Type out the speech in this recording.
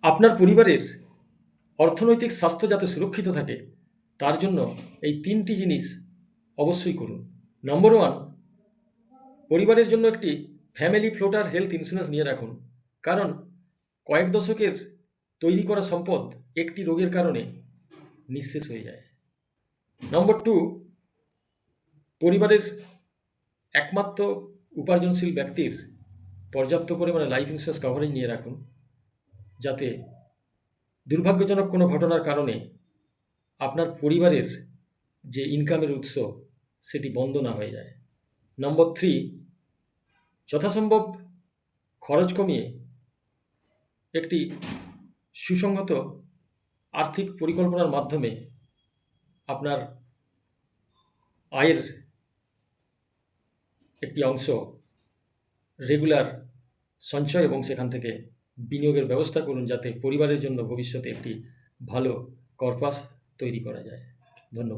আপনার পরিবারের অর্থনৈতিক স্বাস্থ্য যাতে সুরক্ষিত থাকে তার জন্য এই ৩টি জিনিস অবশ্যই করুন। নম্বর 1, পরিবারের জন্য একটি ফ্যামিলি ফ্লোটার হেলথ ইন্স্যুরেন্স নিয়ে রাখুন। কারণ কয়েক দশকের তৈরি করা সম্পদ একটি রোগের কারণে নিঃশেষ হয়ে যায়। নম্বর 2, পরিবারের একমাত্র উপার্জনশীল ব্যক্তির পর্যাপ্ত পরিমাণে লাইফ ইন্স্যুরেন্স কভারেজ নিয়ে রাখুন, যাতে দুর্ভাগ্যজনক কোনো ঘটনার কারণে আপনার পরিবারের যে ইনকামের উৎস সেটি বন্ধ না হয়ে যায়। নম্বর 3, যথাসম্ভব খরচ কমিয়ে একটি সুসংহত আর্থিক পরিকল্পনার মাধ্যমে আপনার আয়ের একটি অংশ রেগুলার সঞ্চয় এবং সেখান থেকে বিনিয়োগের ব্যবস্থা করুন, যাতে পরিবারের জন্য ভবিষ্যতে একটি ভালো কর্পাস তৈরি করা যায়। ধন্যবাদ।